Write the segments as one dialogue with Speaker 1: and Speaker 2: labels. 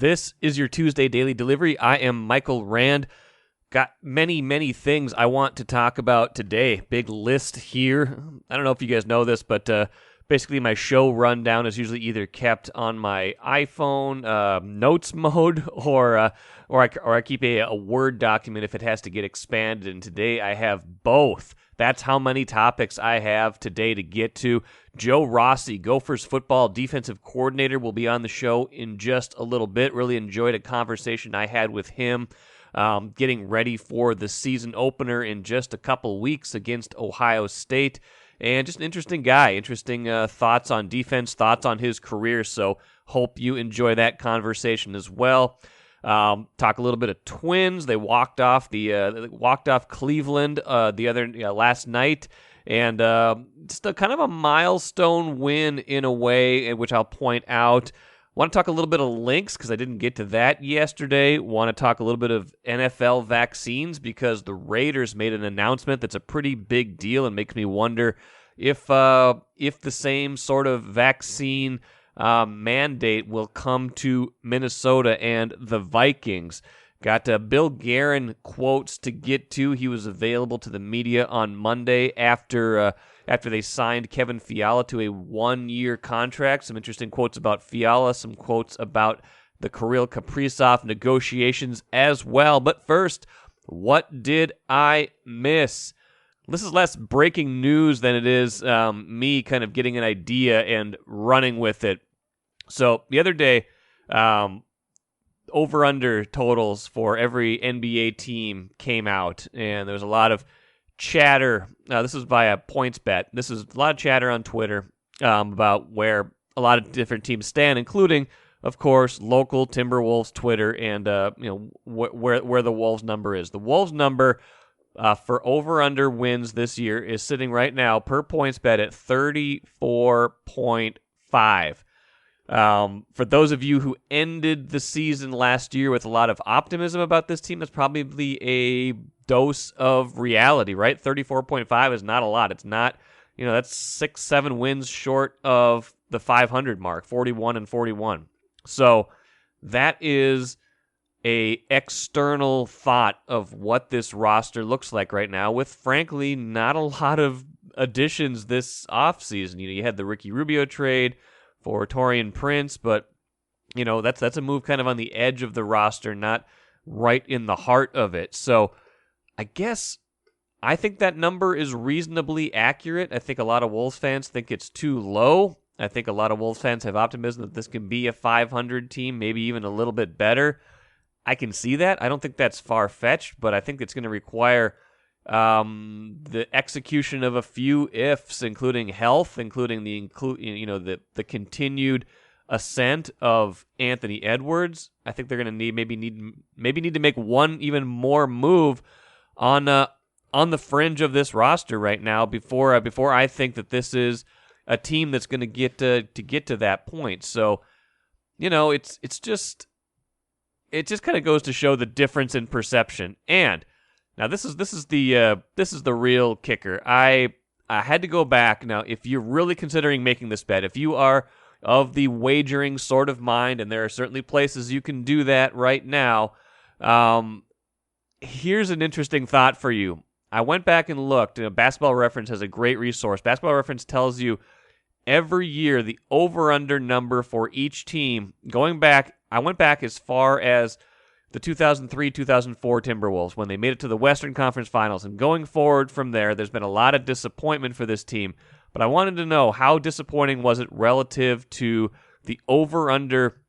Speaker 1: This is your Tuesday Daily Delivery. I am Michael Rand. Got many things I want to talk about today. Big list here. I don't know if you guys know this, but basically my show rundown is usually either kept on my iPhone notes mode or I keep a Word document if it has to get expanded. And today I have both. That's how many topics I have today to get to. Joe Rossi, Gophers football defensive coordinator, will be on the show in just a little bit. Really enjoyed a conversation I had with him getting ready for the season opener in just a couple weeks against Ohio State. And just an interesting guy, interesting thoughts on defense, thoughts on his career. So hope you enjoy that conversation as well. Talk a little bit of Twins. They walked off Cleveland last night, and just a kind of a milestone win in a way, which I'll point out. Want to talk a little bit of Lynx because I didn't get to that yesterday. Want to talk a little bit of NFL vaccines because the Raiders made an announcement that's a pretty big deal and makes me wonder if the same sort of vaccine mandate will come to Minnesota and the Vikings. Got Bill Guerin quotes to get to. He was available to the media on Monday after they signed Kevin Fiala to a 1-year contract. Some interesting quotes about Fiala, some quotes about the Kirill Kaprizov negotiations as well. But first, what did I miss? This is less breaking news than it is me kind of getting an idea and running with it. So the other day, over-under totals for every NBA team came out, and there was a lot of chatter. This was via PointsBet. This is a lot of chatter on Twitter about where a lot of different teams stand, including, of course, local Timberwolves Twitter and where the Wolves number is. The Wolves number for over-under wins this year is sitting right now per PointsBet at 34.5. For those of you who ended the season last year with a lot of optimism about this team, that's probably a dose of reality, right? 34.5 is not a lot. It's not, that's 6-7 wins short of the 500 mark, 41-41. So that is a external thought of what this roster looks like right now with, frankly, not a lot of additions this offseason. You had the Ricky Rubio trade for Taurean Prince, but that's a move kind of on the edge of the roster, not right in the heart of it. So I guess I think that number is reasonably accurate. I think a lot of Wolves fans think it's too low. I think a lot of Wolves fans have optimism that this can be a 500 team, maybe even a little bit better. I can see that. I don't think that's far-fetched, but I think it's going to require the execution of a few ifs, including health, including the continued ascent of Anthony Edwards. I think they're going to maybe need to make one even more move on the fringe of this roster right now before I think that this is a team that's going to get to that point. So, it just kind of goes to show the difference in perception. And now this is the real kicker. I had to go back. Now, if you're really considering making this bet, if you are of the wagering sort of mind, and there are certainly places you can do that right now, here's an interesting thought for you. I went back and looked. Basketball Reference has a great resource. Basketball Reference tells you every year the over-under number for each team. Going back, I went back as far as the 2003-2004 Timberwolves when they made it to the Western Conference Finals. And going forward from there, there's been a lot of disappointment for this team. But I wanted to know, how disappointing was it relative to the over-under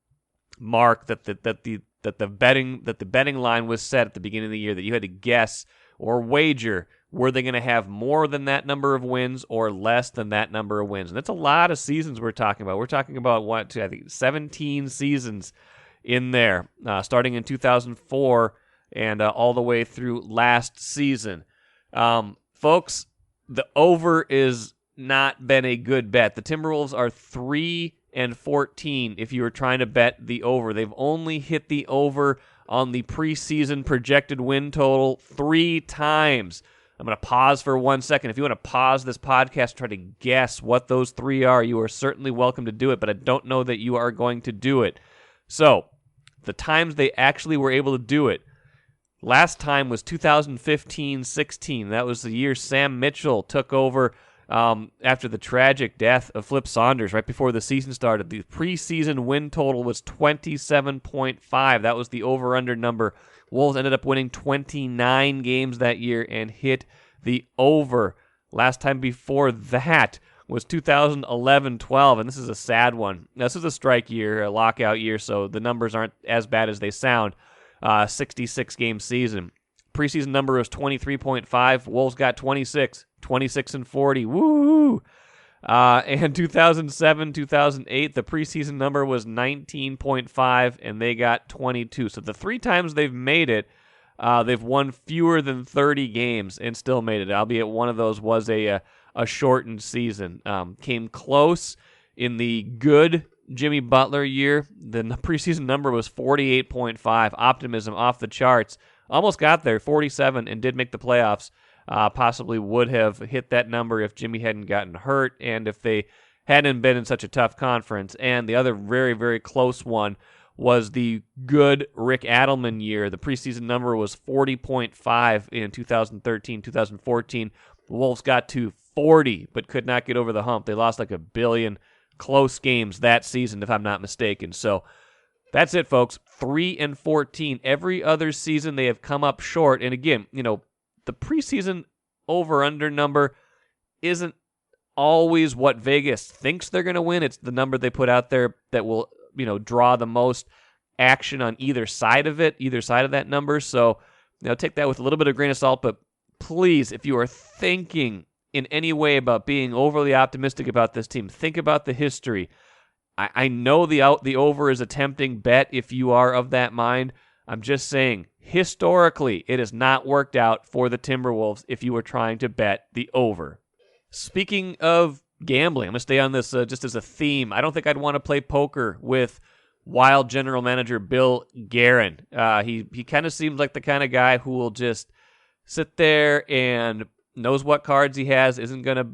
Speaker 1: mark that the betting line was set at the beginning of the year, that you had to guess or wager, were they going to have more than that number of wins or less than that number of wins? And that's a lot of seasons we're talking about. We're talking about, I think 17 seasons in there, starting in 2004 and all the way through last season. Folks, the over is not been a good bet. The Timberwolves are 3-14 if you were trying to bet the over. They've only hit the over on the preseason projected win total 3 times. I'm going to pause for 1 second. If you want to pause this podcast and try to guess what those 3 are, you are certainly welcome to do it, but I don't know that you are going to do it. So, the times they actually were able to do it. Last time was 2015-16. That was the year Sam Mitchell took over after the tragic death of Flip Saunders right before the season started. The preseason win total was 27.5. That was the over-under number. Wolves ended up winning 29 games that year and hit the over. Last time before that was 2011-12, and this is a sad one. This is a strike year, a lockout year, so the numbers aren't as bad as they sound. 66-game season. Preseason number was 23.5. Wolves got 26 and 40. Woo! And 2007-2008, the preseason number was 19.5, and they got 22. So the three times they've made it, they've won fewer than 30 games and still made it, albeit one of those was a shortened season. Came close in the good Jimmy Butler year. The preseason number was 48.5. Optimism off the charts. Almost got there, 47, and did make the playoffs. Possibly would have hit that number if Jimmy hadn't gotten hurt and if they hadn't been in such a tough conference. And the other very, very close one was the good Rick Adelman year. The preseason number was 40.5 in 2013-2014. The Wolves got to 40, but could not get over the hump. They lost like 1 billion close games that season, if I'm not mistaken. So that's it, folks. 3-14. Every other season they have come up short. And again, the preseason over-under number isn't always what Vegas thinks they're going to win. It's the number they put out there that will, draw the most action on either side of it, either side of that number. So, take that with a little bit of grain of salt. But please, if you are thinking in any way about being overly optimistic about this team, think about the history. I know the over is a tempting bet if you are of that mind. I'm just saying, historically, it has not worked out for the Timberwolves if you were trying to bet the over. Speaking of gambling, I'm going to stay on this just as a theme. I don't think I'd want to play poker with Wild general manager Bill Guerin. He kind of seems like the kind of guy who will just sit there and knows what cards he has, isn't gonna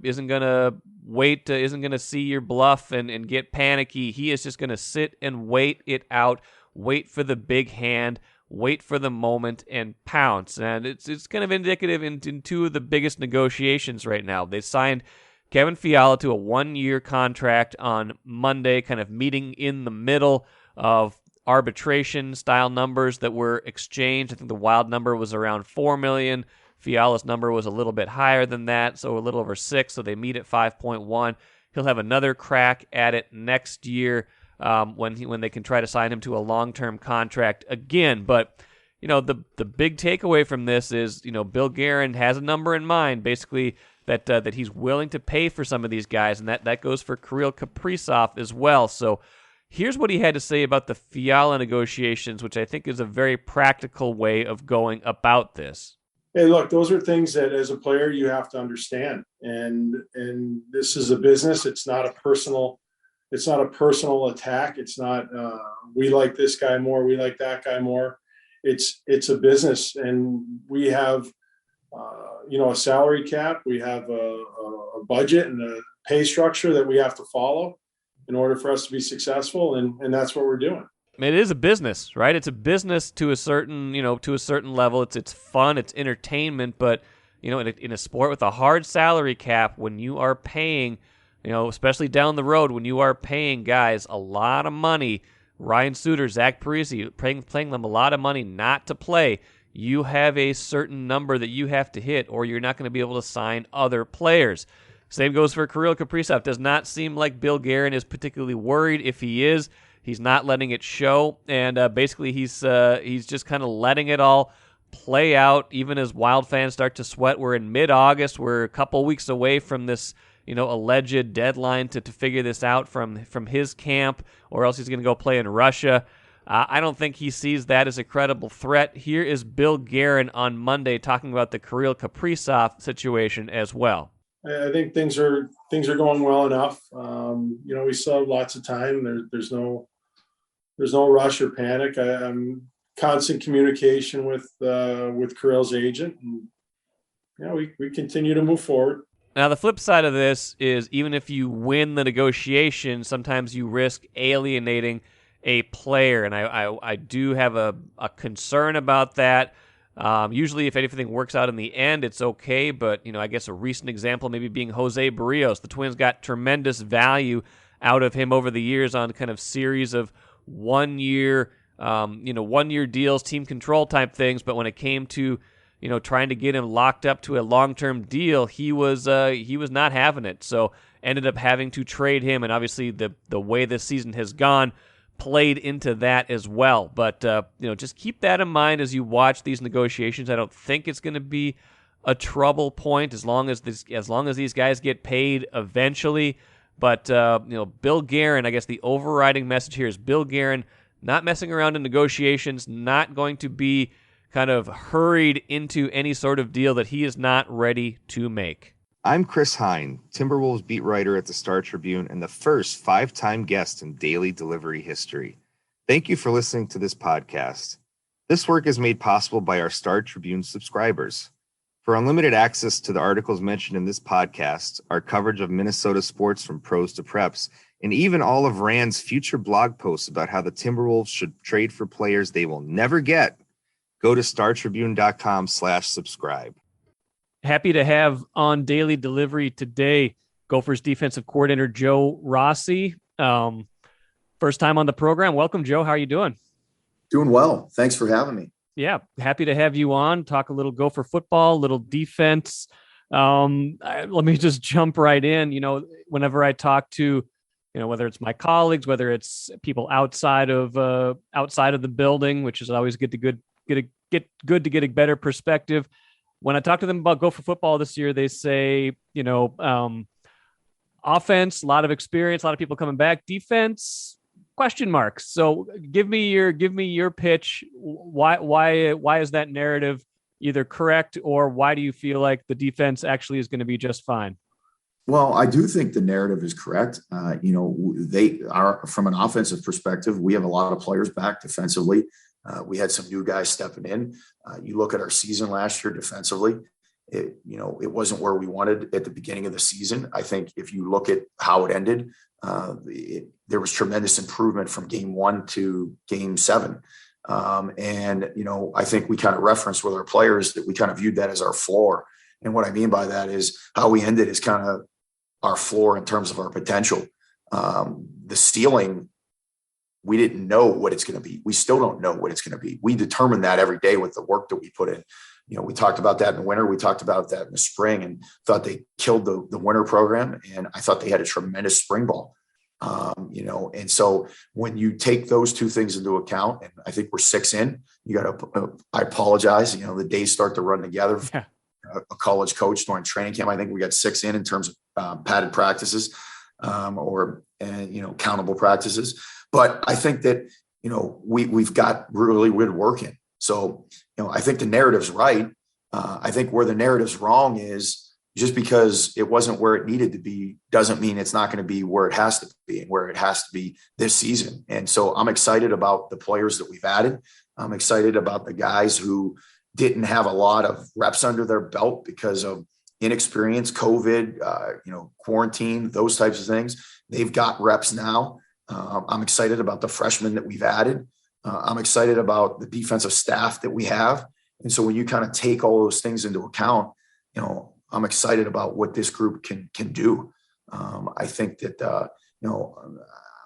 Speaker 1: wait, isn't gonna see your bluff and get panicky. He is just gonna sit and wait it out, wait for the big hand, wait for the moment, and pounce. And it's kind of indicative in two of the biggest negotiations right now. They signed Kevin Fiala to a 1-year contract on Monday, kind of meeting in the middle of arbitration-style numbers that were exchanged. I think the Wild number was around $4 million. Fiala's number was a little bit higher than that, so a little over 6, so they meet at 5.1. He'll have another crack at it next year when they can try to sign him to a long-term contract again. But, the big takeaway from this is, Bill Guerin has a number in mind, basically, that he's willing to pay for some of these guys, and that goes for Kirill Kaprizov as well. So here's what he had to say about the Fiala negotiations, which I think is a very practical way of going about this.
Speaker 2: Hey, look, those are things that as a player you have to understand. And this is a business. It's not a personal attack. It's not we like this guy more, we like that guy more. It's a business, and we have a salary cap. We have a budget and a pay structure that we have to follow in order for us to be successful, and that's what we're doing.
Speaker 1: It is a business, right? It's a business to a certain level. It's fun, it's entertainment, but in a sport with a hard salary cap, when you are paying, especially down the road, when you are paying guys a lot of money, Ryan Suter, Zach Parise, paying them a lot of money not to play, you have a certain number that you have to hit, or you're not going to be able to sign other players. Same goes for Kirill Kaprizov. Does not seem like Bill Guerin is particularly worried. If he is, he's not letting it show, and basically he's just kind of letting it all play out. Even as Wild fans start to sweat, we're in mid-August. We're a couple weeks away from this, alleged deadline to figure this out from his camp, or else he's going to go play in Russia. I don't think he sees that as a credible threat. Here is Bill Guerin on Monday talking about the Kirill Kaprizov situation as well.
Speaker 2: I think things are going well enough. We still have lots of time. There's no rush or panic. I'm constant communication with Kirill's agent, and we continue to move forward.
Speaker 1: Now, the flip side of this is even if you win the negotiation, sometimes you risk alienating a player. And I do have a concern about that. Usually if anything works out in the end, it's okay. But, I guess a recent example maybe being Jose Barrios. The Twins got tremendous value out of him over the years on kind of series of 1 year, 1 year deals, team control type things. But when it came to, trying to get him locked up to a long-term deal, he was not having it. So ended up having to trade him. And obviously the way this season has gone played into that as well. But, just keep that in mind as you watch these negotiations. I don't think it's going to be a trouble point as long as these guys get paid eventually. But, Bill Guerin, I guess the overriding message here is Bill Guerin not messing around in negotiations, not going to be kind of hurried into any sort of deal that he is not ready to make.
Speaker 3: I'm Chris Hine, Timberwolves beat writer at the Star Tribune and the first 5-time guest in daily delivery history. Thank you for listening to this podcast. This work is made possible by our Star Tribune subscribers. For unlimited access to the articles mentioned in this podcast, our coverage of Minnesota sports from pros to preps, and even all of Rand's future blog posts about how the Timberwolves should trade for players they will never get, go to startribune.com/subscribe.
Speaker 1: Happy to have on daily delivery today Gophers defensive coordinator Joe Rossi. First time on the program. Welcome, Joe. How are you doing?
Speaker 4: Doing well. Thanks for having me.
Speaker 1: Yeah, happy to have you on. Talk a little Gopher football, a little defense. Let me just jump right in. Whenever I talk to, whether it's my colleagues, whether it's people outside of the building, which is always good to get a better perspective. When I talk to them about Gopher football this year, they say, offense, a lot of experience, a lot of people coming back. Defense, question marks. So give me your pitch. Why is that narrative either correct, or why do you feel like the defense actually is going to be just fine?
Speaker 4: Well, I do think the narrative is correct. They are, from an offensive perspective, we have a lot of players back defensively. We had some new guys stepping in. You look at our season last year defensively, it wasn't where we wanted at the beginning of the season. I think if you look at how it ended, there was tremendous improvement from game 1 to game 7. I think we kind of referenced with our players that we kind of viewed that as our floor. And what I mean by that is how we ended is kind of our floor in terms of our potential. The ceiling, we didn't know what it's going to be. We still don't know what it's going to be. We determine that every day with the work that we put in. We talked about that in the winter. We talked about that in the spring and thought they killed the winter program. And I thought they had a tremendous spring ball. And so when you take those two things into account, and I think we're 6 in, I apologize. The days start to run together.
Speaker 1: Yeah.
Speaker 4: A college coach during training camp, I think we got 6 in terms of padded practices or countable practices. But I think that, we've got really good work in. So, I think the narrative's right. I think where the narrative's wrong is just because it wasn't where it needed to be doesn't mean it's not going to be where it has to be and where it has to be this season. And so I'm excited about the players that we've added. I'm excited about the guys who didn't have a lot of reps under their belt because of inexperience, COVID, quarantine, those types of things. They've got reps now. I'm excited about the freshmen that we've added. I'm excited about the defensive staff that we have. And so when you kind of take all those things into account, I'm excited about what this group can do. I think that,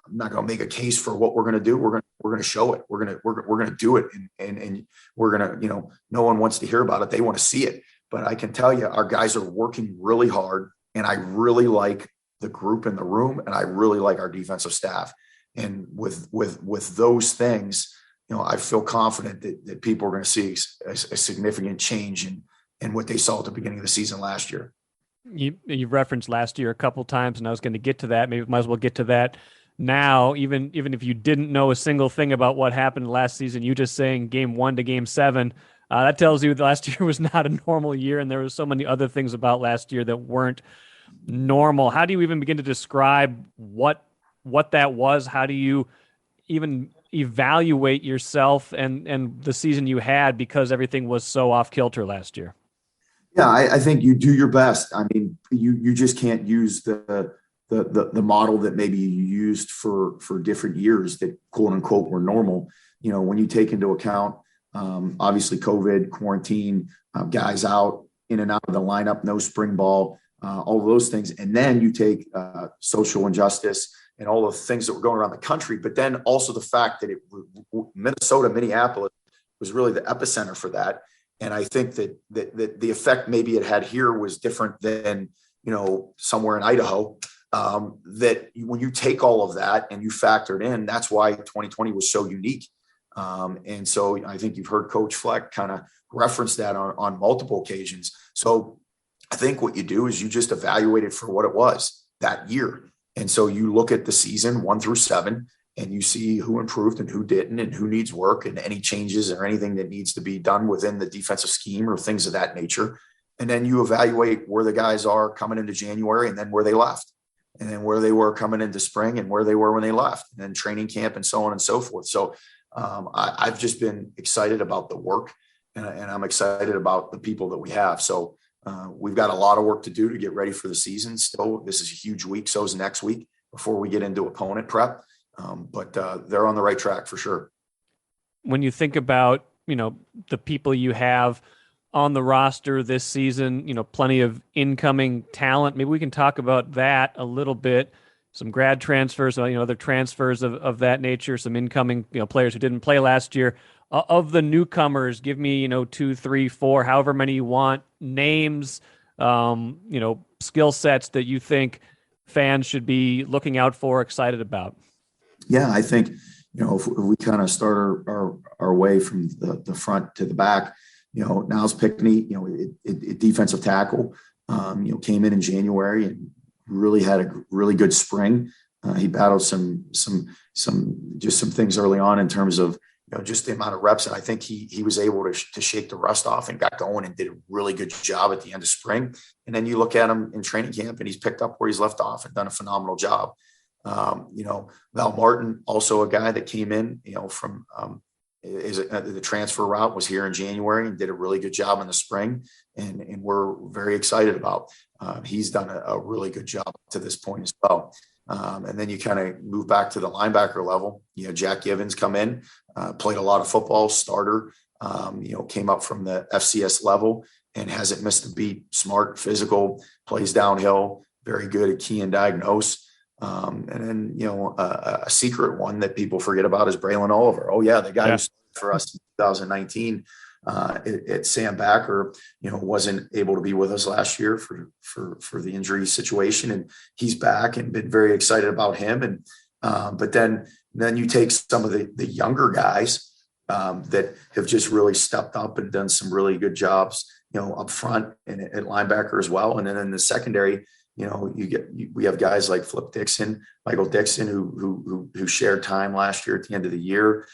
Speaker 4: I'm not going to make a case for what we're going to do. We're going to show it. We're going to do it. And we're going to, no one wants to hear about it. They want to see it. But I can tell you, our guys are working really hard, and I really like the group in the room, and I really like our defensive staff. And with those things, I feel confident that people are going to see a significant change in what they saw at the beginning of the season last year.
Speaker 1: You referenced last year a couple times, and I was going to get to that. Maybe might as well get to that now. Even if you didn't know a single thing about what happened last season, you just saying game 1 to game 7, that tells you that last year was not a normal year, and there were so many other things about last year that weren't normal. How do you even begin to describe what that was? How do you even evaluate yourself and the season you had, because everything was so off kilter last year?
Speaker 4: Yeah, I think you do your best. I mean, you just can't use the the model that maybe you used for different years that quote unquote were normal. When you take into account, obviously COVID, quarantine, guys out in and out of the lineup, no spring ball, all of those things. And then you take social injustice and all the things that were going around the country, but then also the fact that Minneapolis was really the epicenter for that. And I think that the effect maybe it had here was different than, somewhere in Idaho. That when you take all of that and you factor it in, that's why 2020 was so unique. And so I think you've heard Coach Fleck kind of reference that on multiple occasions. So I think what you do is you just evaluate it for what it was that year. And so you look at the season 1 through 7 and you see who improved and who didn't and who needs work and any changes or anything that needs to be done within the defensive scheme or things of that nature. And then you evaluate where the guys are coming into January and then where they left. And then where they were coming into spring and where they were when they left, and then training camp and so on and so forth. So I've just been excited about the work and I'm excited about the people that we have. So we've got a lot of work to do to get ready for the season. Still, this is a huge week. So is next week before we get into opponent prep. But they're on the right track for sure.
Speaker 1: When you think about, the people you have on the roster this season, plenty of incoming talent. Maybe we can talk about that a little bit. Some grad transfers, other transfers of that nature, some incoming, players who didn't play last year. Of the newcomers, give me, 2, 3, 4, however many you want, names, skill sets that you think fans should be looking out for, excited about.
Speaker 4: Yeah, I think, if we kind of start our way from the front to the back, Niles Pickney, defensive tackle, came in January and really had a really good spring. He battled some things early on in terms of, just the amount of reps. And I think he was able to shake the rust off and got going and did a really good job at the end of spring. And then you look at him in training camp and he's picked up where he's left off and done a phenomenal job. Val Martin, also a guy that came in, from the transfer route, was here in January and did a really good job in the spring. And we're very excited about. He's done a really good job to this point as well. And then you kind of move back to the linebacker level. Jack Givens come in, played a lot of football, starter, came up from the FCS level and hasn't missed a beat. Smart, physical, plays downhill, very good at key and diagnose. And then, a secret one that people forget about is Braylon Oliver. Oh yeah. The guy who started for us in 2019 at Sam Backer, wasn't able to be with us last year for the injury situation. And he's back and been very excited about him. And, but then you take some of the younger guys that have just really stepped up and done some really good jobs, up front and at linebacker as well. And then in the secondary, we have guys like Michael Dixon, who shared time last year at the end of the year.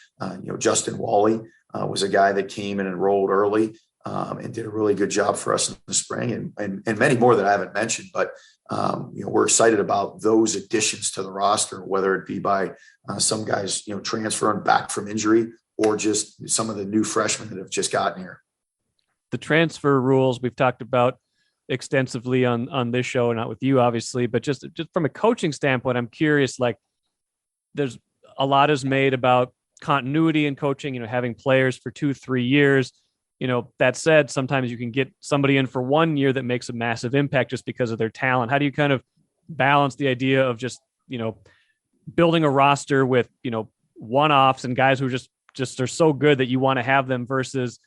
Speaker 4: Justin Wally was a guy that came and enrolled early and did a really good job for us in the spring, and many more that I haven't mentioned. But we're excited about those additions to the roster, whether it be by some guys transferring back from injury or just some of the new freshmen that have just gotten here.
Speaker 1: The transfer rules we've talked about extensively on this show, not with you obviously, but just from a coaching standpoint, I'm curious, there's a lot is made about continuity in coaching, having players for 2-3 years. That said, sometimes you can get somebody in for 1 year that makes a massive impact just because of their talent. How do you kind of balance the idea of just building a roster with, one-offs and guys who just are so good that you want to have them versus,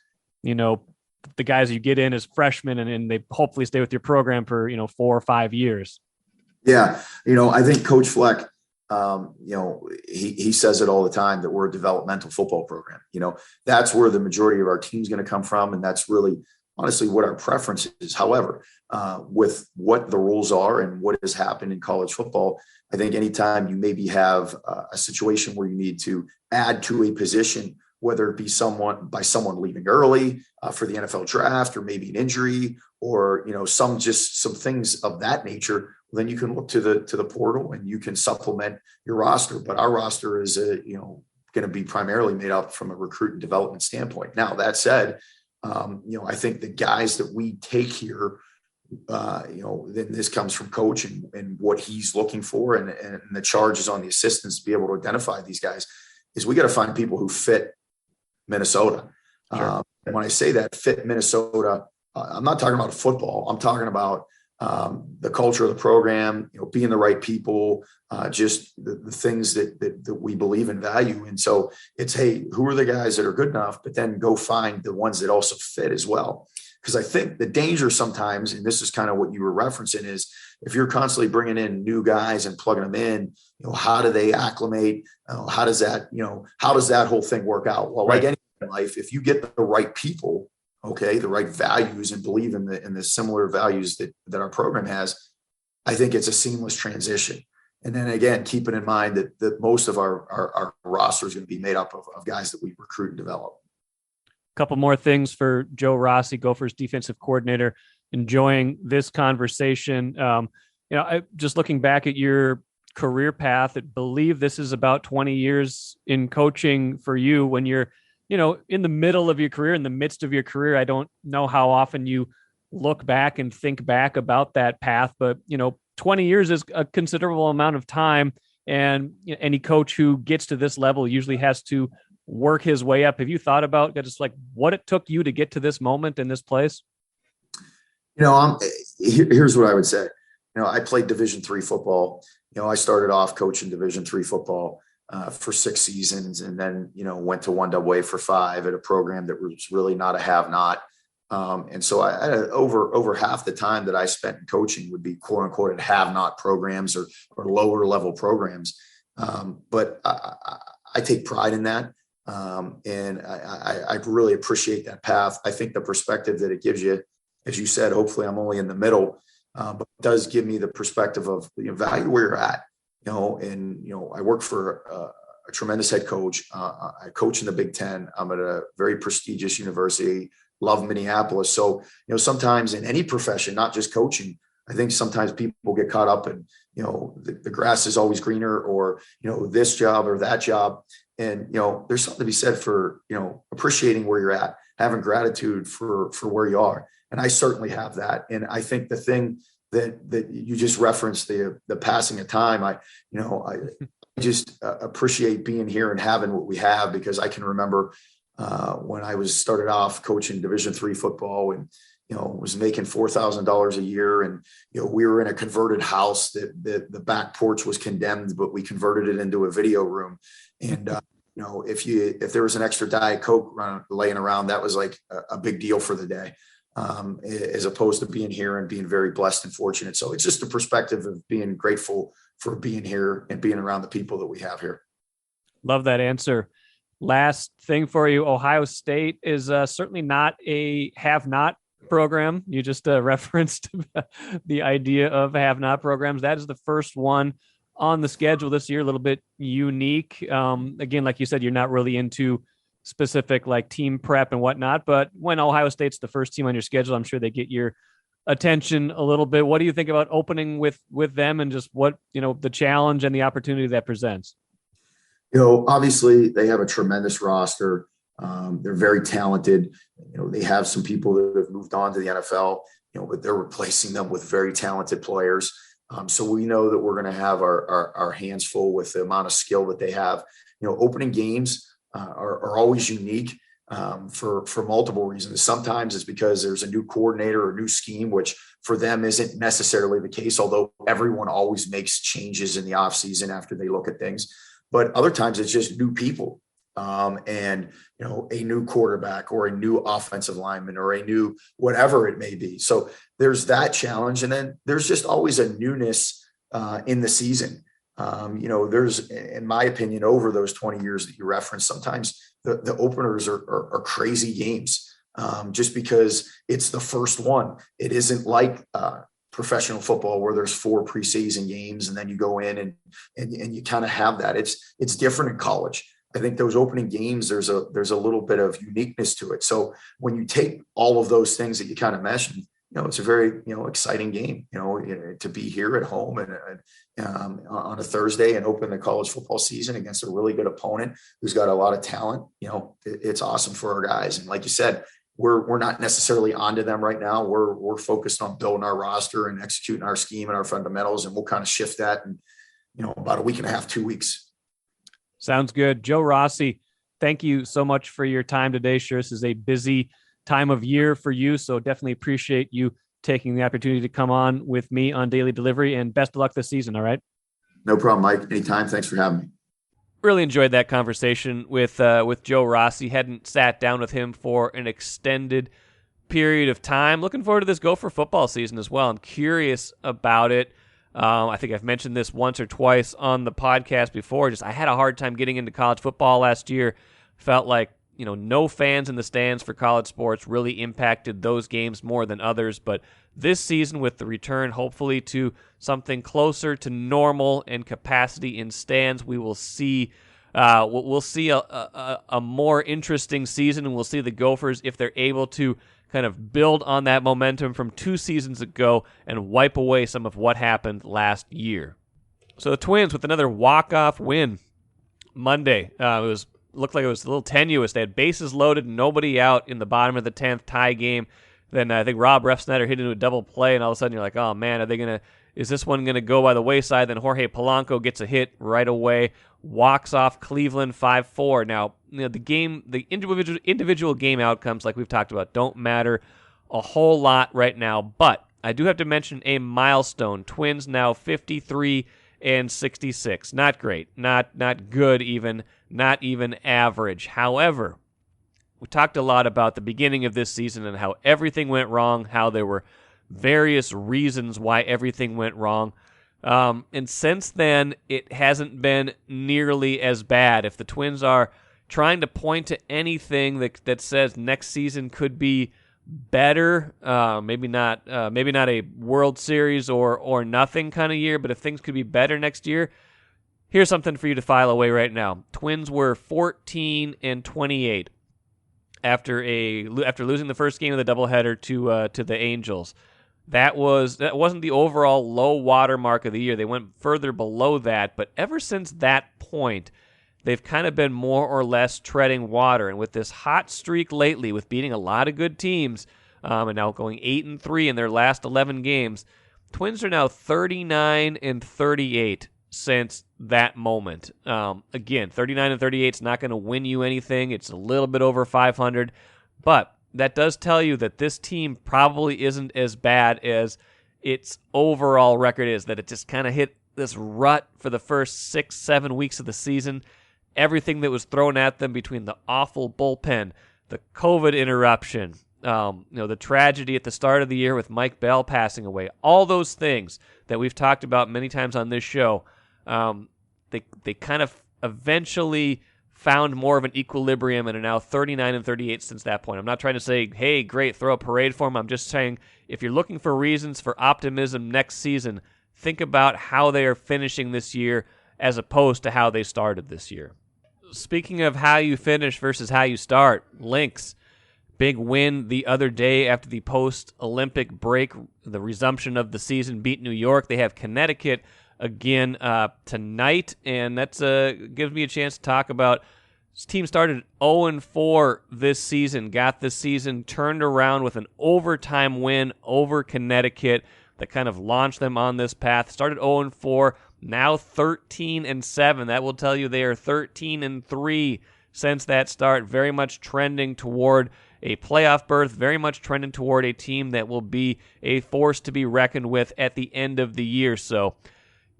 Speaker 1: the guys you get in as freshmen and they hopefully stay with your program for, 4 or 5 years?
Speaker 4: Yeah. I think Coach Fleck, he says it all the time that we're a developmental football program. That's where the majority of our team's going to come from. And that's really honestly what our preference is. However, with what the rules are and what has happened in college football, I think anytime you maybe have a situation where you need to add to a position, whether it be someone leaving early for the NFL draft, or maybe an injury, or some things of that nature, then you can look to the portal and you can supplement your roster. But our roster is going to be primarily made up from a recruit and development standpoint. Now that said, I think the guys that we take here then this comes from coach and what he's looking for. And the charge is on the assistants to be able to identify these guys is we got to find people who fit Minnesota.
Speaker 1: Sure.
Speaker 4: And when I say that fit Minnesota, I'm not talking about football. I'm talking about the culture of the program, being the right people, just the things that we believe and value. And so it's, hey, who are the guys that are good enough, but then go find the ones that also fit as well. Because I think the danger sometimes, and this is kind of what you were referencing, is if you're constantly bringing in new guys and plugging them in, how do they acclimate? How does that whole thing work out? Well,
Speaker 1: right.
Speaker 4: Like anything in life, if you get the right people, okay, the right values and believe in the similar values that our program has, I think it's a seamless transition. And then again, keeping in mind that most of our roster is going to be made up of guys that we recruit and develop.
Speaker 1: Couple more things for Joe Rossi, Gophers defensive coordinator, enjoying this conversation. I just looking back at your career path, I believe this is about 20 years in coaching for you. When you're, in the middle of your career, in the midst of your career, I don't know how often you look back and think back about that path, but 20 years is a considerable amount of time. And any coach who gets to this level usually has to work his way up. Have you thought about just like what it took you to get to this moment in this place?
Speaker 4: Here's what I would say. I played Division III football. I started off coaching Division III football for 6 seasons, and then went to 1AA for 5 at a program that was really not a have-not. And so I over half the time that I spent in coaching would be quote unquote at have-not programs or lower level programs. But I take pride in that. And I really appreciate that path. I think the perspective that it gives you, as you said, hopefully I'm only in the middle, but it does give me the perspective of value where you're at, and, I work for a tremendous head coach. I coach in the Big Ten. I'm at a very prestigious university, love Minneapolis. So, sometimes in any profession, not just coaching, I think sometimes people get caught up in, the grass is always greener, or, this job or that job. And, there's something to be said for, appreciating where you're at, having gratitude for where you are. And I certainly have that. And I think the thing that you just referenced, the passing of time, I just appreciate being here and having what we have, because I can remember when I started off coaching Division III football and, was making $4,000 a year. And, we were in a converted house that the back porch was condemned, but we converted it into a video room. And, if there was an extra Diet Coke laying around, that was like a big deal for the day, as opposed to being here and being very blessed and fortunate. So it's just a perspective of being grateful for being here and being around the people that we have here.
Speaker 1: Love that answer. Last thing for you, Ohio State is certainly not a have-not program. You just referenced the idea of have-not programs. That is the first one on the schedule this year, a little bit unique. Again, like you said, you're not really into specific like team prep and whatnot, but when Ohio State's the first team on your schedule, I'm sure they get your attention a little bit. What do you think about opening with them, and just what, the challenge and the opportunity that presents?
Speaker 4: Obviously they have a tremendous roster. They're very talented. They have some people that have moved on to the NFL, but they're replacing them with very talented players. So we know that we're going to have our hands full with the amount of skill that they have. Opening games are always unique for multiple reasons. Sometimes it's because there's a new coordinator or new scheme, which for them isn't necessarily the case, although everyone always makes changes in the offseason after they look at things. But other times it's just new people. And, a new quarterback or a new offensive lineman or a new whatever it may be. So there's that challenge. And then there's just always a newness in the season. There's, in my opinion, over those 20 years that you referenced, sometimes the openers are crazy games just because it's the first one. It isn't like professional football where there's 4 preseason games and then you go in and you kind of have that. It's different in college. I think those opening games, there's a little bit of uniqueness to it. So when you take all of those things that you kind of mentioned, it's a very, exciting game, to be here at home and on a Thursday and open the college football season against a really good opponent who's got a lot of talent. It's awesome for our guys. And like you said, we're not necessarily onto them right now. We're focused on building our roster and executing our scheme and our fundamentals, and we'll kind of shift that in, about a week and a half, 2 weeks.
Speaker 1: Sounds good. Joe Rossi, thank you so much for your time today. Sure, this is a busy time of year for you, so definitely appreciate you taking the opportunity to come on with me on Daily Delivery, and best of luck this season, all right?
Speaker 4: No problem, Mike. Anytime. Thanks for having me.
Speaker 1: Really enjoyed that conversation with Joe Rossi. Hadn't sat down with him for an extended period of time. Looking forward to this Gopher football season as well. I'm curious about it. I think I've mentioned this once or twice on the podcast before. I had a hard time getting into college football last year. Felt like no fans in the stands for college sports really impacted those games more than others. But this season, with the return, hopefully, to something closer to normal and capacity in stands, we will see we'll see a more interesting season, and we'll see the Gophers, if they're able to kind of build on that momentum from 2 seasons ago and wipe away some of what happened last year. So the Twins with another walk-off win Monday. Looked like it was a little tenuous. They had bases loaded, nobody out in the bottom of the 10th, tie game. Then I think Rob Refsnyder hit into a double play, and all of a sudden you're like, oh man, is this one going to go by the wayside? Then Jorge Polanco gets a hit right away, walks off Cleveland 5-4. Now, the individual game outcomes, like we've talked about, don't matter a whole lot right now, but I do have to mention a milestone. Twins now 53-66. Not great, not good even, not even average. However, we talked a lot about the beginning of this season and how everything went wrong, how there were various reasons why everything went wrong. And since then, it hasn't been nearly as bad. If the Twins are trying to point to anything that says next season could be better, maybe not a World Series or nothing kind of year, but if things could be better next year, here's something for you to file away right now. Twins were 14-28 after losing the first game of the doubleheader to the Angels. That wasn't the overall low water mark of the year. They went further below that, but ever since that point, they've kind of been more or less treading water. And with this hot streak lately, with beating a lot of good teams, and now going 8-3 in their last 11 games, Twins are now 39-38 since that moment. Again, 39-38 is not going to win you anything. It's a little bit over 500, but that does tell you that this team probably isn't as bad as its overall record is, that it just kind of hit this rut for the first 6-7 weeks of the season. Everything that was thrown at them between the awful bullpen, the COVID interruption, the tragedy at the start of the year with Mike Bell passing away, all those things that we've talked about many times on this show, they kind of eventually found more of an equilibrium and are now 39-38 since that point. I'm not trying to say, hey, great, throw a parade for them. I'm just saying, if you're looking for reasons for optimism next season, think about how they are finishing this year as opposed to how they started this year. Speaking of how you finish versus how you start, Lynx, big win the other day after the post-Olympic break, the resumption of the season, beat New York. They have Connecticut again tonight, and that's gives me a chance to talk about this team. Started 0-4 this season, got this season turned around with an overtime win over Connecticut that kind of launched them on this path. Started 0-4, now 13-7. That will tell you they are 13-3 since that start. Very much trending toward a playoff berth, very much trending toward a team that will be a force to be reckoned with at the end of the year. So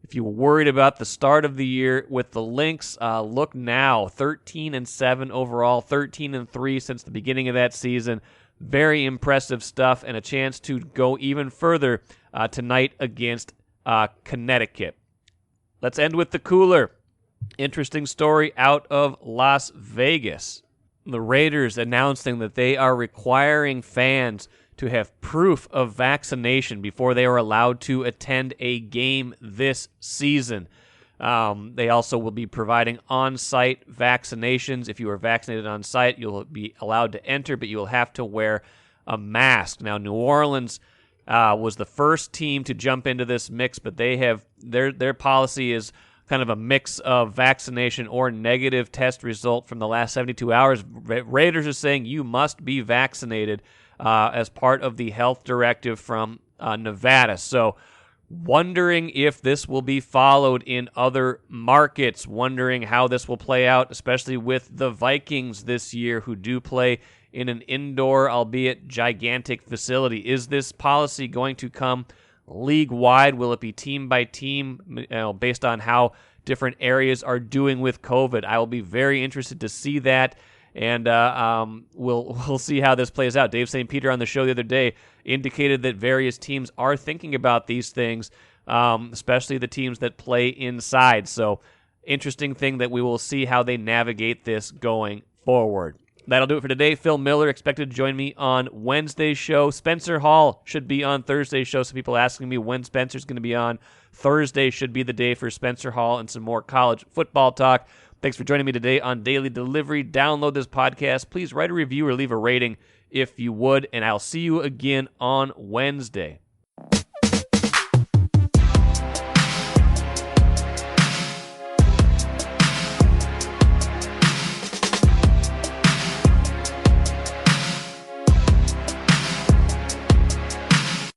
Speaker 1: if you were worried about the start of the year with the Lynx, look now, 13-7 overall, 13-3 since the beginning of that season. Very impressive stuff, and a chance to go even further tonight against Connecticut. Let's end with the cooler. Interesting story out of Las Vegas. The Raiders announcing that they are requiring fans to have proof of vaccination before they are allowed to attend a game this season. They also will be providing on-site vaccinations. If you are vaccinated on-site, you'll be allowed to enter, but you will have to wear a mask. Now, New Orleans was the first team to jump into this mix, but they have their policy is kind of a mix of vaccination or negative test result from the last 72 hours. Raiders are saying you must be vaccinated as part of the health directive from Nevada. So wondering if this will be followed in other markets, wondering how this will play out, especially with the Vikings this year, who do play in an indoor, albeit gigantic facility. Is this policy going to come league-wide? Will it be team by team, based on how different areas are doing with COVID? I will be very interested to see that, and we'll see how this plays out. Dave St. Peter on the show the other day indicated that various teams are thinking about these things, especially the teams that play inside. So interesting thing that we will see how they navigate this going forward. That'll do it for today. Phil Miller expected to join me on Wednesday's show. Spencer Hall should be on Thursday's show. Some people asking me when Spencer's going to be on. Thursday should be the day for Spencer Hall and some more college football talk. Thanks for joining me today on Daily Delivery. Download this podcast. Please write a review or leave a rating if you would, and I'll see you again on Wednesday.